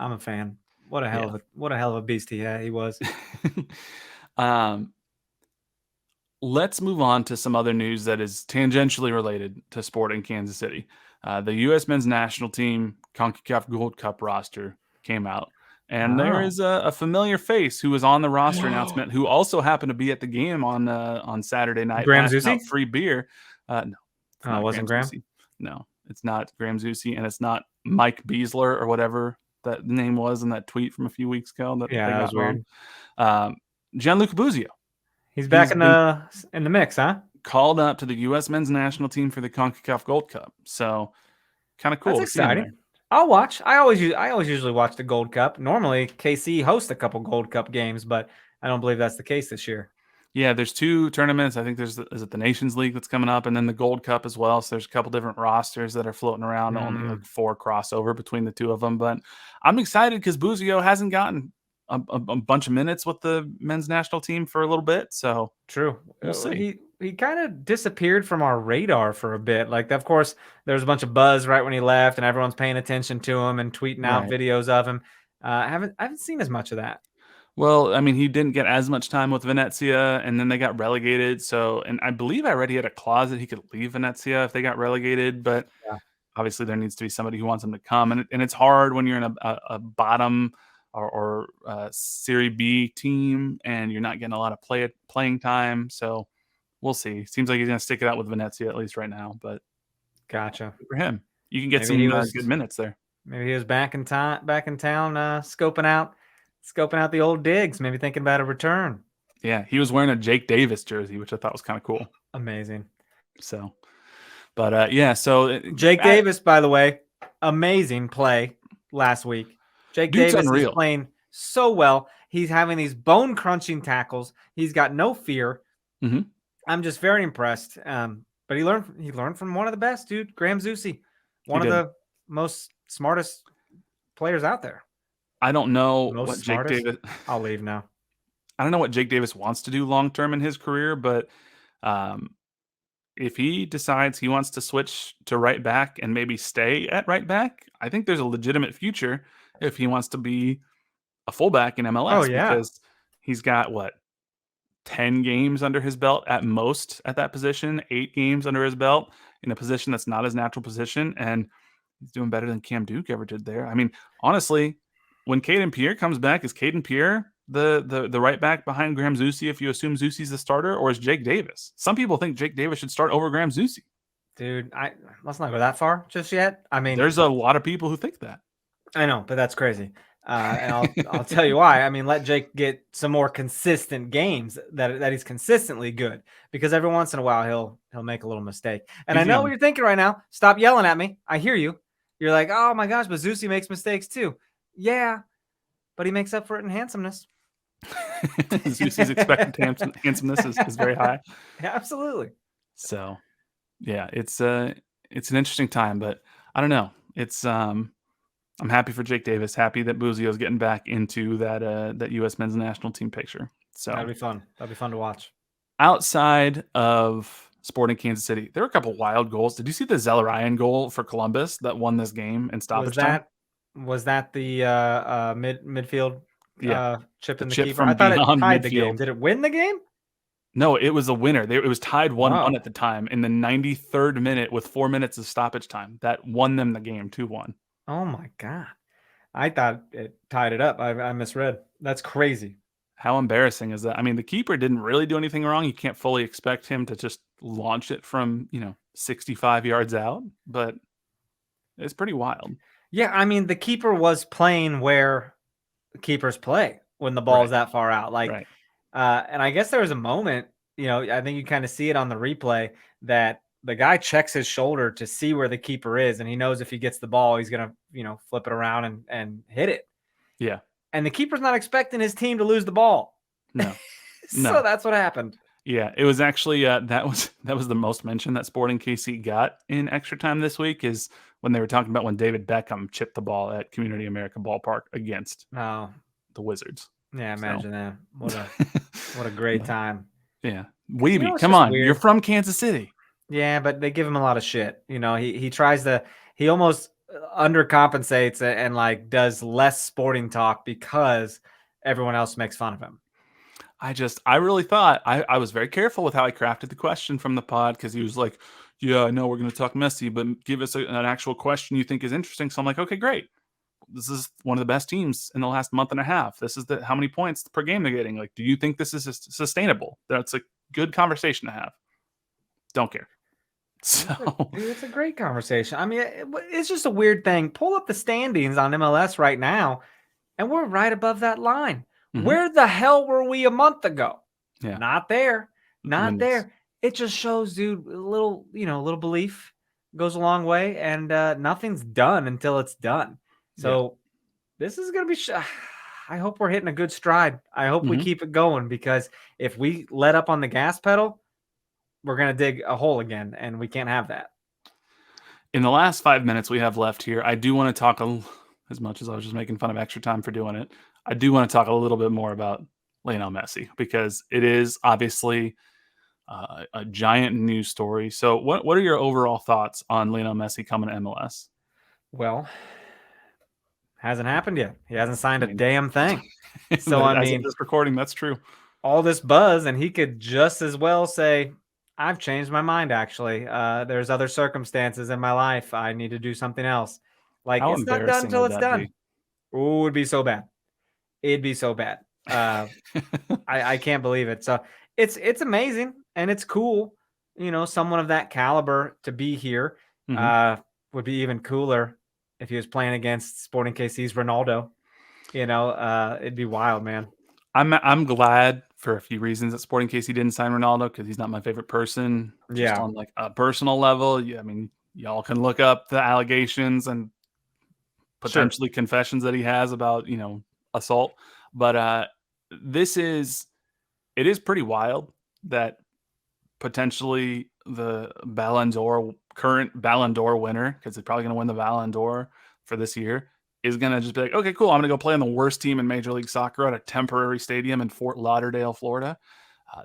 a fan. What a hell of a beast he was. Let's move on to some other news that is tangentially related to sport in Kansas City. The U.S. men's national team CONCACAF Gold Cup roster came out, and there is a familiar face who was on the roster announcement who also happened to be at the game on Saturday night. Graham Zusi? Free beer. No, it wasn't Graham. No, it's not Graham Zusi, and it's not Mike Beasler or whatever that name was in that tweet from a few weeks ago. That was weird. Gianluca Buzio. He's back in the mix, huh? Called up to the U.S. men's national team for the CONCACAF Gold Cup. So kind of cool. That's exciting. I'll watch. I always usually watch the Gold Cup. Normally, KC hosts a couple Gold Cup games, but I don't believe that's the case this year. Yeah, there's two tournaments. I think is it the Nations League that's coming up, and then the Gold Cup as well. So there's a couple different rosters that are floating around. Only like 4 crossover between the two of them. But I'm excited because Buzio hasn't gotten a bunch of minutes with the men's national team for a little bit. So true. We'll see. He kind of disappeared from our radar for a bit. Like, of course, there was a bunch of buzz right when he left, and everyone's paying attention to him and tweeting out videos of him. I haven't seen as much of that. Well, I mean, he didn't get as much time with Venezia, and then they got relegated. So, and I believe I read he had a clause that he could leave Venezia if they got relegated. But obviously, there needs to be somebody who wants him to come, and it's hard when you're in a bottom or Serie B team, and you're not getting a lot of playing time. So, we'll see. Seems like he's going to stick it out with Venezia at least right now. But gotcha for him, you can get some good minutes there. Maybe he was back in town, scoping out the old digs, maybe thinking about a return. Yeah, he was wearing a Jake Davis jersey, which I thought was kind of cool. Amazing. So, but so Jake Davis, by the way, amazing play last week. Jake Davis is playing so well. He's having these bone-crunching tackles. He's got no fear. Mm-hmm. I'm just very impressed. But he learned from one of the best, dude, Graham Zusi, one of the most smartest players out there. I don't know what Jake Davis. I'll leave now. I don't know what Jake Davis wants to do long term in his career, but if he decides he wants to switch to right back and maybe stay at right back, I think there's a legitimate future if he wants to be a fullback in MLS. Oh, yeah. Because he's got 10 games under his belt at most at that position, 8 games under his belt in a position that's not his natural position, and he's doing better than Cam Duke ever did there. I mean, honestly, when Caden Pierre comes back, is Caden Pierre the right back behind Graham Zusi if you assume Zusi's the starter, or is Jake Davis? Some people think Jake Davis should start over Graham Zusi. Dude, let's not go that far just yet. I mean, there's a lot of people who think that. I know, but that's crazy. And I'll tell you why. I mean, let Jake get some more consistent games that he's consistently good, because every once in a while he'll make a little mistake. And I know what you're thinking right now. Stop yelling at me. I hear you. You're like, oh my gosh, but Zusi makes mistakes too. Yeah, but he makes up for it in handsomeness. Zusi's expected handsomeness is very high. Yeah, absolutely. So, yeah, it's an interesting time, but I don't know. It's I'm happy for Jake Davis. Happy that Buzio's getting back into that U.S. men's national team picture. So that'd be fun. That'd be fun to watch. Outside of Sporting Kansas City, there were a couple wild goals. Did you see the Zelarayan goal for Columbus that won this game in stoppage time? Was that the midfield chip in the chip keeper? from I thought it tied midfield. the game. Did it win the game? No, it was a winner. It was tied 1-1 at the time in the 93rd minute with 4 minutes of stoppage time. That won them the game 2-1. Oh my God. I thought it tied it up. I misread. That's crazy. How embarrassing is that? I mean, the keeper didn't really do anything wrong. You can't fully expect him to just launch it from, 65 yards out, but it's pretty wild. Yeah, I mean, the keeper was playing where keepers play when the ball is that far out. Like, and I guess there was a moment, I think you kind of see it on the replay that the guy checks his shoulder to see where the keeper is, and he knows if he gets the ball, he's going to, flip it around and hit it. Yeah. And the keeper's not expecting his team to lose the ball. No. So that's what happened. Yeah, it was actually that was the most mention that Sporting KC got in extra time this week, is when they were talking about when David Beckham chipped the ball at Community America Ballpark against the Wizards. Yeah, imagine that. What a great time. Yeah. Weeby, come on. Weird. You're from Kansas City. Yeah, but they give him a lot of shit. He tries to, he almost undercompensates and like does less sporting talk because everyone else makes fun of him. I really thought I was very careful with how I crafted the question from the pod, because he was like, yeah, I know we're going to talk Messi, but give us an actual question you think is interesting. So I'm like, okay, great. This is one of the best teams in the last month and a half. This is how many points per game they're getting. Like, do you think this is sustainable? That's a good conversation to have. Don't care. So it's a great conversation. I mean, it's just a weird thing. Pull up the standings on MLS right now, and we're right above that line. Mm-hmm. Where the hell were we a month ago? Yeah. Not there. Not there. It just shows, dude, a little belief goes a long way, and nothing's done until it's done. So this is going to be I hope we're hitting a good stride. I hope we keep it going, because if we let up on the gas pedal, we're going to dig a hole again, and we can't have that. In the last 5 minutes we have left here, I do want to talk, as much as I was just making fun of extra time for doing it, I do want to talk a little bit more about Lionel Messi, because it is obviously a giant news story. So what are your overall thoughts on Lionel Messi coming to MLS? Well, hasn't happened yet. He hasn't signed a damn thing. So I mean, this recording, that's true. All this buzz, and he could just as well say, I've changed my mind, actually. There's other circumstances in my life. I need to do something else. Like, how it's not done until it's done. Oh, it'd be so bad. It'd be so bad. I can't believe it. So it's amazing, and it's cool. Someone of that caliber to be here would be even cooler if he was playing against Sporting KC's Ronaldo. It'd be wild, man. I'm glad for a few reasons that Sporting KC didn't sign Ronaldo, because he's not my favorite person. Just on like a personal level. Yeah, I mean, y'all can look up the allegations and potentially confessions that he has about, assault. But it is pretty wild that potentially the current Ballon d'Or winner, because he's probably going to win the Ballon d'Or for this year, is going to just be like, okay, cool, I'm going to go play on the worst team in Major League Soccer at a temporary stadium in Fort Lauderdale, Florida.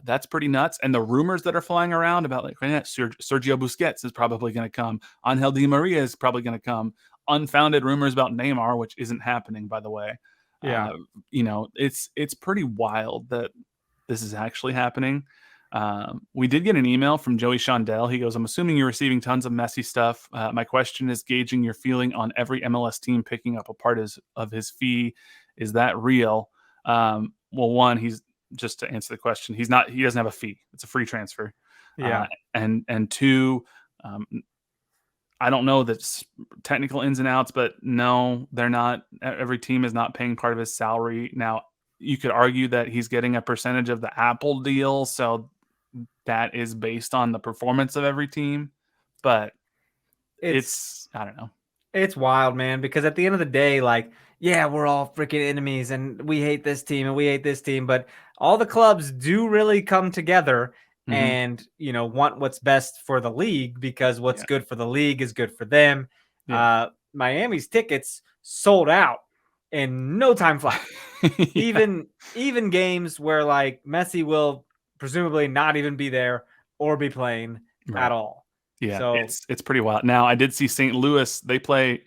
That's pretty nuts. And the rumors that are flying around about like Sergio Busquets is probably going to come. Angel Di Maria is probably going to come. Unfounded rumors about Neymar, which isn't happening, by the way. Yeah. It's pretty wild that this is actually happening. We did get an email from Joey Shondell. He goes, I'm assuming you're receiving tons of Messi stuff. My question is gauging your feeling on every MLS team picking up a part of his fee. Is that real? Well, one, he's just to answer the question, he doesn't have a fee. It's a free transfer. Yeah. And two, I don't know the technical ins and outs, but no, they're not. Every team is not paying part of his salary. Now, you could argue that he's getting a percentage of the Apple deal, so that is based on the performance of every team. But it's I don't know. It's wild, man, because at the end of the day, like, yeah, we're all freaking enemies and we hate this team and we hate this team, but all the clubs do really come together and, want what's best for the league, because what's good for the league is good for them. Yeah. Miami's tickets sold out in no time flat. Even games where like Messi will presumably not even be there or be playing at all. Yeah, so it's pretty wild. Now, I did see St. Louis, they play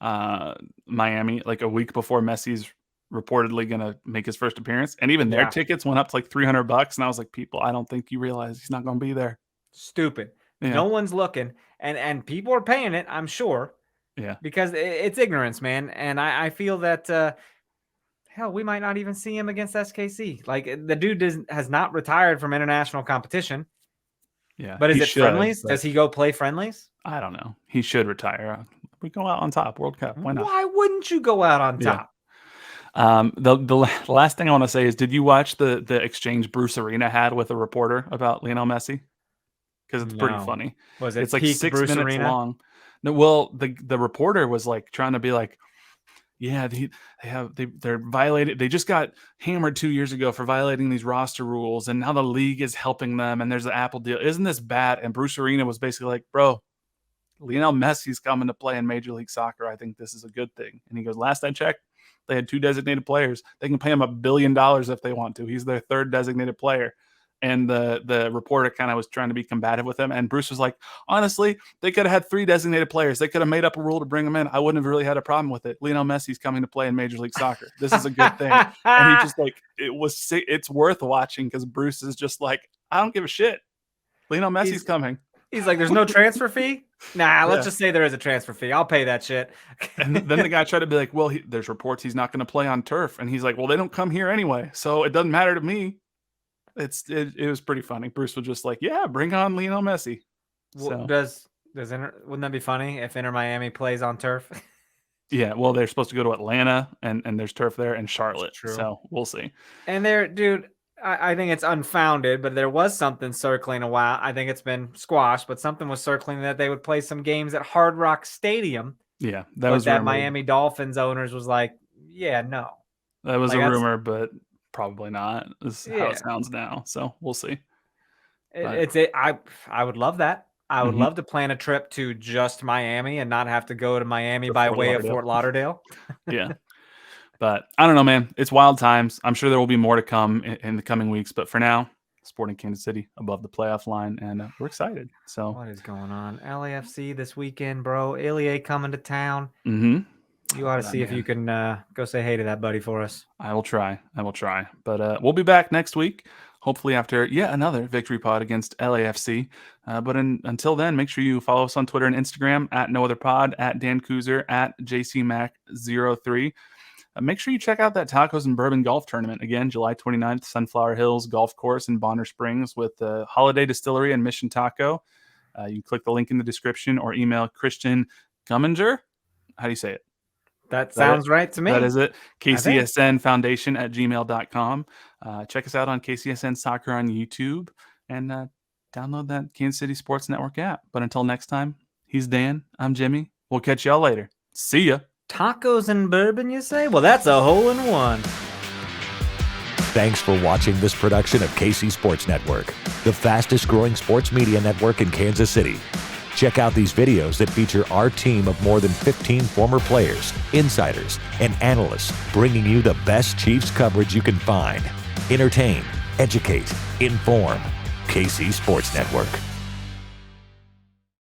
Miami like a week before Messi's reportedly going to make his first appearance. And even their tickets went up to like $300. And I was like, people, I don't think you realize he's not going to be there. Stupid. Yeah. No one's looking. And people are paying it, I'm sure. Yeah. Because it's ignorance, man. And I feel that, hell, we might not even see him against SKC. Like, the dude has not retired from international competition. Yeah. But is it friendlies? Does he go play friendlies? I don't know. He should retire. We go out on top, World Cup. Why not? Why wouldn't you go out on top? The last thing I want to say is, did you watch the exchange Bruce Arena had with a reporter about Lionel Messi? Because it's pretty funny. Was it? It's like 6 minutes long. No, well, the reporter was like trying to be like, yeah, they're violated. They just got hammered 2 years ago for violating these roster rules, and now the league is helping them. And there's the Apple deal. Isn't this bad? And Bruce Arena was basically like, bro, Lionel Messi's coming to play in Major League Soccer. I think this is a good thing. And he goes, last I checked, they had 2 designated players. They can pay him $1 billion if they want to. He's their 3rd designated player. And the reporter kind of was trying to be combative with him. And Bruce was like, honestly, they could have had 3 designated players. They could have made up a rule to bring him in. I wouldn't have really had a problem with it. Lionel Messi's coming to play in Major League Soccer. This is a good thing. And he just like, it's worth watching because Bruce is just like, I don't give a shit. Lionel Messi's coming. He's like, there's no transfer fee? Nah, let's just say there is a transfer fee. I'll pay that shit. And then the guy tried to be like, well, there's reports he's not going to play on turf. And he's like, well, they don't come here anyway, so it doesn't matter to me. It was pretty funny. Bruce was just like, yeah, bring on Lionel Messi. Well, wouldn't that be funny if Inter Miami plays on turf? Yeah, well, they're supposed to go to Atlanta, and there's turf there, and Charlotte. So we'll see. And dude, I think it's unfounded, but there was something circling a while. I think it's been squashed, but something was circling that they would play some games at Hard Rock Stadium. Yeah, that Miami Dolphins owners was like, yeah, no. That was a rumor, but probably not. This is how it sounds now. So we'll see. I would love that. I would love to plan a trip to just Miami and not have to go to Miami by way of Fort Lauderdale. Yeah. But I don't know, man. It's wild times. I'm sure there will be more to come in the coming weeks. But for now, Sporting Kansas City above the playoff line, and we're excited. So what is going on? LAFC this weekend, bro. Ilie coming to town. Mm-hmm. You ought to see if you can go say hey to that buddy for us. I will try. But we'll be back next week, hopefully after yet another victory pod against LAFC. But until then, make sure you follow us on Twitter and Instagram at NoOtherPod, at Dan Kooser, at JCMac03. Make sure you check out that Tacos and Bourbon Golf Tournament. Again, July 29th, Sunflower Hills Golf Course in Bonner Springs with the Holiday Distillery and Mission Taco. You can click the link in the description or email Christian Gumminger. How do you say it? That sounds right to me. That is it. KCSN Foundation at gmail.com. Check us out on KCSN Soccer on YouTube and download that Kansas City Sports Network app. But until next time, he's Dan. I'm Jimmy. We'll catch y'all later. See ya. Tacos and bourbon, you say? Well, that's a hole in one. Thanks for watching this production of KC Sports Network, the fastest growing sports media network in Kansas City. Check out these videos that feature our team of more than 15 former players, insiders, and analysts bringing you the best Chiefs coverage you can find. Entertain, educate, inform. KC Sports Network.